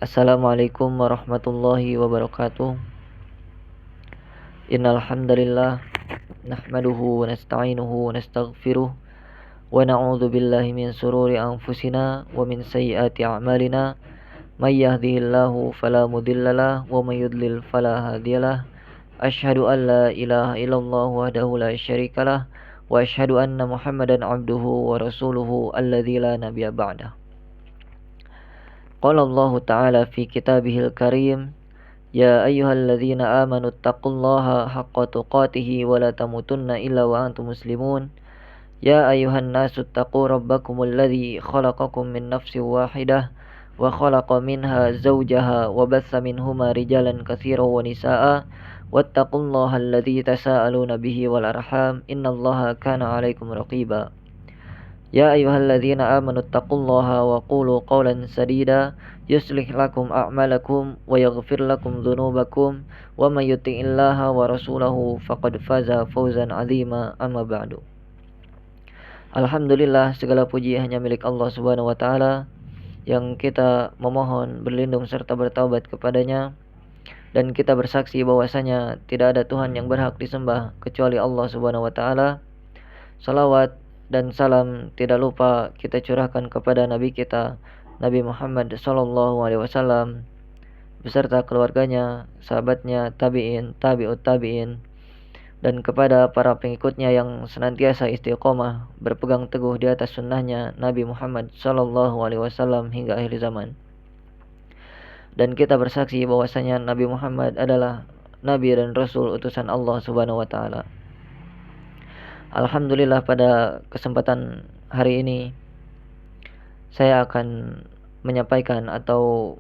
Assalamualaikum warahmatullahi wabarakatuh. Innal hamdalillah nahmaduhu wa nasta'inuhu wa nastaghfiruh wa na'udzu billahi min shururi anfusina wa min sayyiati a'malina. May yahdihillahu fala mudhillalah wa may yudlil fala hadiyalah. Asyhadu an la ilaha illallah wahdahu la syarikalah wa asyhadu anna Muhammadan 'abduhu wa rasuluhu alladzi la nabiyya ba'dah. Qala Allah Ta'ala fi kitabihil karim, Ya ayyuhalladzina amanu taqullaha haqqa tuqatih wa la tamutunna illa wa antum muslimun. Ya ayyuhan nasu taqu rabbakumul ladzi khalaqakum min nafsin wahidah wa khalaqa minha zawjaha wa batha minhuma rijalan katsiran wa nisaa'a wattaqullaha alladzi tasaaluna bihi wal arham innallaha kana 'alaikum raqiba. Ya ayyuhalladzina amanu taqullaha wa qulu qawlan sadida yuslih lakum a'malakum wa yaghfir lakum dhunubakum wa may yuti'illaha wa rasulahu faqad faza fawzan 'azima, amma ba'du. Alhamdulillah, segala puji hanya milik Allah Subhanahu wa taala yang kita memohon berlindung serta bertaubat kepadanya, dan kita bersaksi bahwasanya tidak ada Tuhan yang berhak disembah kecuali Allah Subhanahu wa taala. Salawat dan salam tidak lupa kita curahkan kepada Nabi kita Nabi Muhammad sallallahu alaihi wasallam beserta keluarganya, sahabatnya, tabi'in, tabi'ut tabi'in, dan kepada para pengikutnya yang senantiasa istiqomah berpegang teguh di atas sunnahnya Nabi Muhammad sallallahu alaihi wasallam hingga akhir zaman. Dan kita bersaksi bahwasanya Nabi Muhammad adalah Nabi dan Rasul utusan Allah Subhanahu wa taala. Alhamdulillah, pada kesempatan hari ini saya akan menyampaikan atau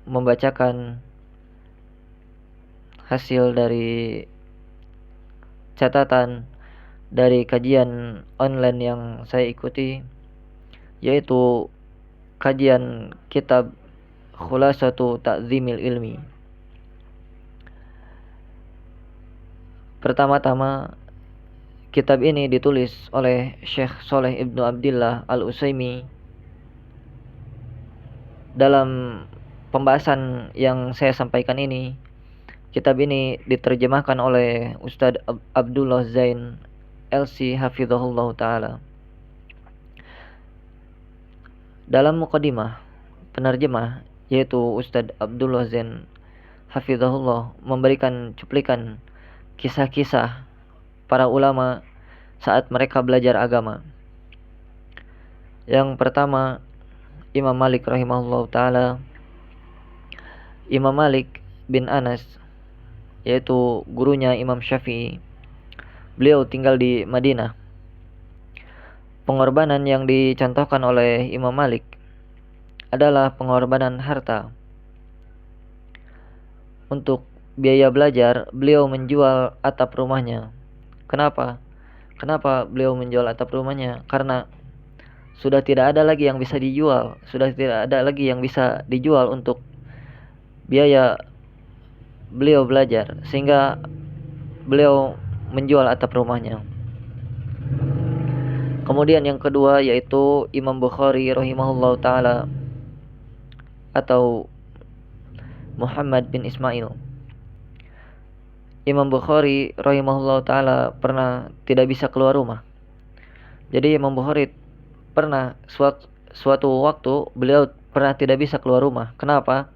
membacakan hasil dari catatan dari kajian online yang saya ikuti, yaitu kajian kitab Khulasatu Ta'zimil Ilmi. Pertama-tama, kitab ini ditulis oleh Syekh Shaleh Ibnu Abdillah Al-Utsaimin. Dalam pembahasan yang saya sampaikan ini, kitab ini diterjemahkan oleh Ustadz Abdullah Zain LC hafizahullah ta'ala. Dalam mukadimah, penerjemah yaitu Ustadz Abdullah Zain hafizahullah memberikan cuplikan kisah-kisah para ulama saat mereka belajar agama. Yang pertama, Imam Malik rahimahullah ta'ala. Imam Malik bin Anas, yaitu gurunya Imam Syafi'i, beliau tinggal di Madinah. Pengorbanan yang dicontohkan oleh Imam Malik adalah pengorbanan harta. Untuk biaya belajar, beliau menjual atap rumahnya. Kenapa? Kenapa beliau menjual atap rumahnya? Karena sudah tidak ada lagi yang bisa dijual, untuk biaya beliau belajar, sehingga beliau menjual atap rumahnya. Kemudian yang kedua yaitu Imam Bukhari rahimahullah ta'ala atau Muhammad bin Ismail. Imam Bukhari rahimahullah ta'ala pernah tidak bisa keluar rumah. Jadi Imam Bukhari pernah suatu waktu beliau pernah tidak bisa keluar rumah. Kenapa?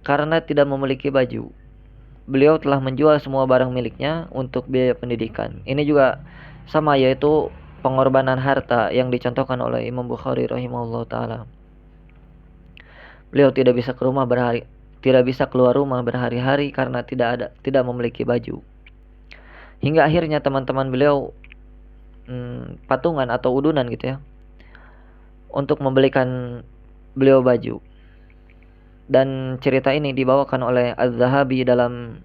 Karena tidak memiliki baju. Beliau telah menjual semua barang miliknya untuk biaya pendidikan. Ini juga sama, yaitu pengorbanan harta yang dicontohkan oleh Imam Bukhari rahimahullah ta'ala. Beliau tidak bisa keluar rumah berhari-hari karena tidak memiliki baju. Hingga akhirnya teman-teman beliau patungan atau udunan gitu ya, untuk membelikan beliau baju. Dan cerita ini dibawakan oleh Az-Zahabi dalam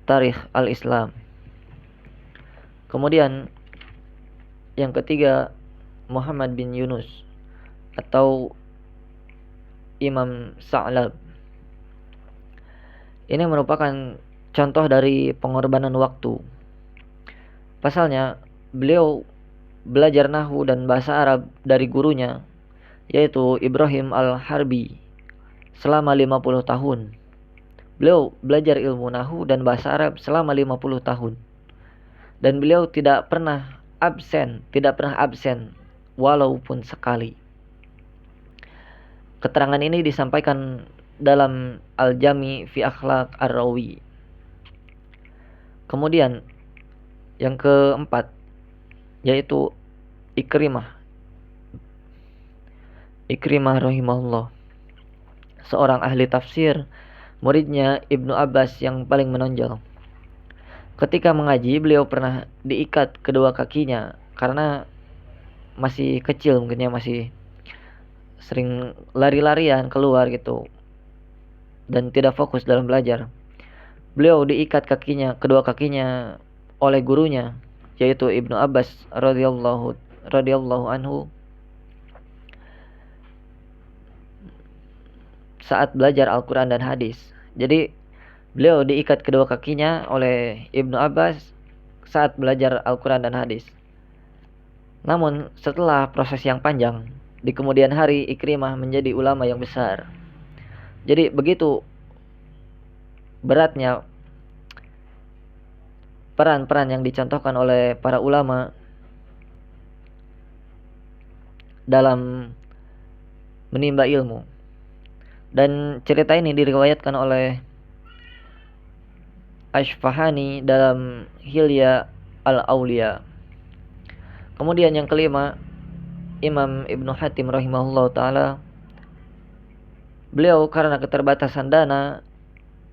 Tarikh Al-Islam. Kemudian yang ketiga, Muhammad bin Yunus atau Imam Sa'lab. Ini merupakan contoh dari pengorbanan waktu. Pasalnya, beliau belajar nahwu dan bahasa Arab dari gurunya, yaitu Ibrahim Al-Harbi. selama 50 tahun. Beliau belajar ilmu nahwu dan bahasa Arab selama 50 tahun. Dan beliau tidak pernah absen walaupun sekali. Keterangan ini disampaikan dalam Al-Jami fi Akhlaq Ar-Rawi. Kemudian yang keempat yaitu Ikrimah rahimahullah, seorang ahli tafsir, muridnya Ibnu Abbas yang paling menonjol. Ketika mengaji, beliau pernah diikat kedua kakinya karena masih kecil, mungkinnya masih sering lari-larian keluar gitu dan tidak fokus dalam belajar. Beliau diikat kedua kakinya oleh gurunya yaitu Ibnu Abbas radhiyallahu anhu saat belajar Al-Quran dan hadis. Jadi beliau diikat kedua kakinya oleh Ibnu Abbas saat belajar Al-Quran dan hadis. Namun setelah proses yang panjang, di kemudian hari Ikrimah menjadi ulama yang besar. Jadi begitu beratnya peran-peran yang dicontohkan oleh para ulama dalam menimba ilmu. Dan cerita ini diriwayatkan oleh Ashfahani dalam Hilya Al-Aulia. Kemudian yang kelima, Imam Ibnu Hatim rahimahullah ta'ala, beliau karena keterbatasan dana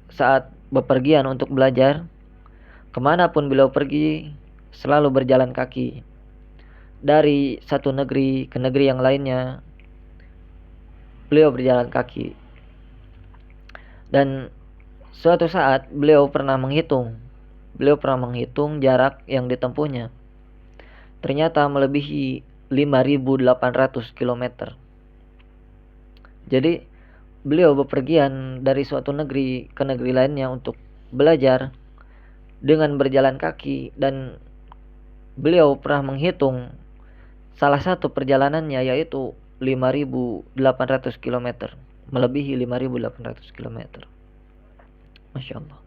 saat bepergian untuk belajar, kemanapun beliau pergi selalu berjalan kaki dari satu negeri ke negeri yang lainnya. Beliau berjalan kaki. Dan suatu saat beliau pernah menghitung jarak yang ditempuhnya. Ternyata melebihi 5.800 km. Jadi beliau bepergian dari suatu negeri ke negeri lainnya untuk belajar dengan berjalan kaki, dan beliau pernah menghitung salah satu perjalanannya yaitu 5.800 km, melebihi 5.800 km. Masya Allah.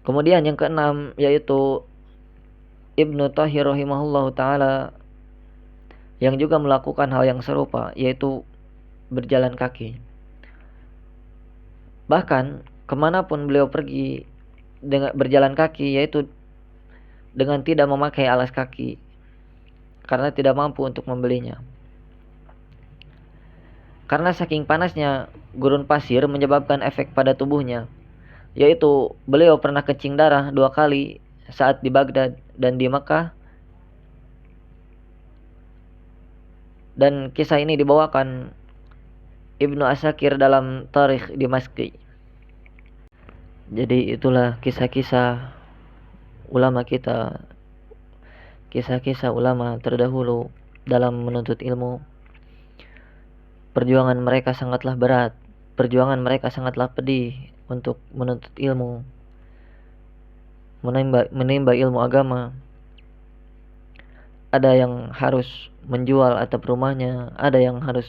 Kemudian yang keenam yaitu Ibnu Thahir rahimahullah ta'ala, yang juga melakukan hal yang serupa, yaitu berjalan kaki. Bahkan kemanapun beliau pergi dengan berjalan kaki, yaitu dengan tidak memakai alas kaki karena tidak mampu untuk membelinya. Karena saking panasnya gurun pasir menyebabkan efek pada tubuhnya, yaitu beliau pernah kencing darah 2 kali saat di Baghdad dan di Mekah. Dan kisah ini dibawakan Ibnu Asakir dalam Tarikh Dimashqi. Jadi itulah kisah-kisah ulama kita, kisah-kisah ulama terdahulu dalam menuntut ilmu. Perjuangan mereka sangatlah berat, perjuangan mereka sangatlah pedih untuk menuntut ilmu, menimba ilmu agama. Ada yang harus menjual atap rumahnya, ada yang harus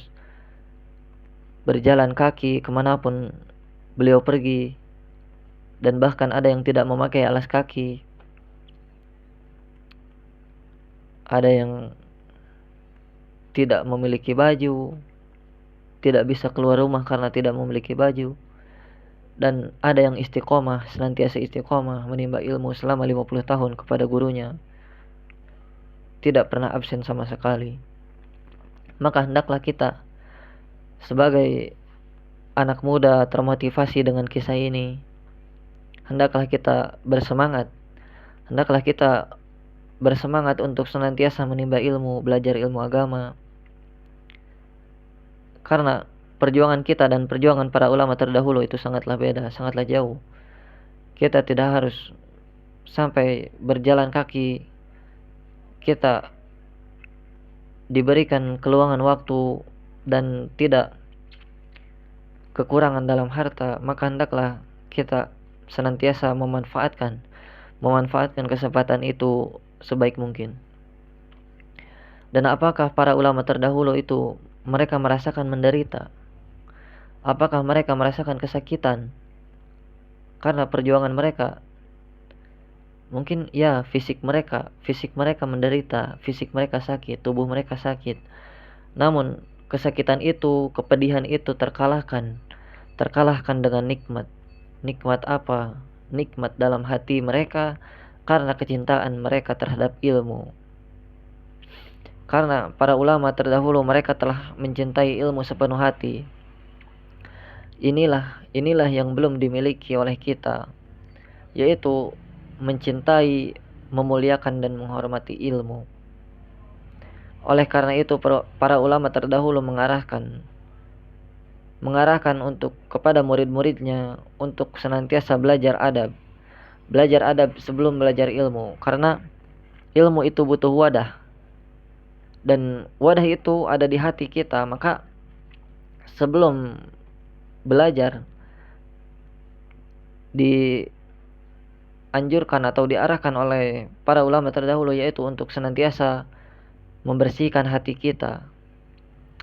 berjalan kaki kemanapun beliau pergi, dan bahkan ada yang tidak memakai alas kaki. Ada yang tidak memiliki baju, tidak bisa keluar rumah karena tidak memiliki baju. Dan ada yang istiqomah, senantiasa istiqomah menimba ilmu selama 50 tahun kepada gurunya, tidak pernah absen sama sekali. Maka hendaklah kita sebagai anak muda termotivasi dengan kisah ini. Hendaklah kita bersemangat untuk senantiasa menimba ilmu, belajar ilmu agama. Karena perjuangan kita dan perjuangan para ulama terdahulu itu sangatlah beda, sangatlah jauh. Kita tidak harus sampai berjalan kaki. Kita diberikan keluangan waktu dan tidak kekurangan dalam harta, maka hendaklah kita senantiasa memanfaatkan kesempatan itu sebaik mungkin. Dan apakah para ulama terdahulu itu mereka merasakan menderita? Apakah mereka merasakan kesakitan karena perjuangan mereka? Mungkin ya, fisik mereka menderita, fisik mereka sakit, tubuh mereka sakit. Namun kesakitan itu, kepedihan itu terkalahkan dengan nikmat. Nikmat apa? Nikmat dalam hati mereka karena kecintaan mereka terhadap ilmu. Karena para ulama terdahulu mereka telah mencintai ilmu sepenuh hati. Inilah yang belum dimiliki oleh kita, yaitu mencintai, memuliakan dan menghormati ilmu. Oleh karena itu para ulama terdahulu mengarahkan untuk kepada murid-muridnya untuk senantiasa belajar adab. Belajar adab sebelum belajar ilmu, karena ilmu itu butuh wadah. Dan wadah itu ada di hati kita, maka sebelum belajar dianjurkan atau diarahkan oleh para ulama terdahulu, yaitu untuk senantiasa membersihkan hati kita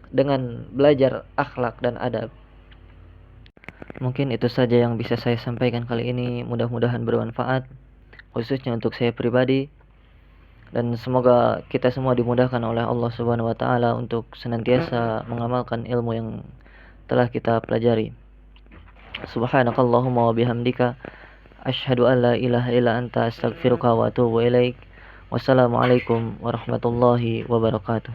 dengan belajar akhlak dan adab. Mungkin itu saja yang bisa saya sampaikan kali ini. Mudah-mudahan bermanfaat, khususnya untuk saya pribadi. Dan semoga kita semua dimudahkan oleh Allah Subhanahu wa taala untuk senantiasa mengamalkan ilmu yang telah kita pelajari. Subhanakallahumma wa bihamdika asyhadu an la ilaha illa anta astaghfiruka wa atubu ilaik. Wassalamualaikum warahmatullahi wabarakatuh.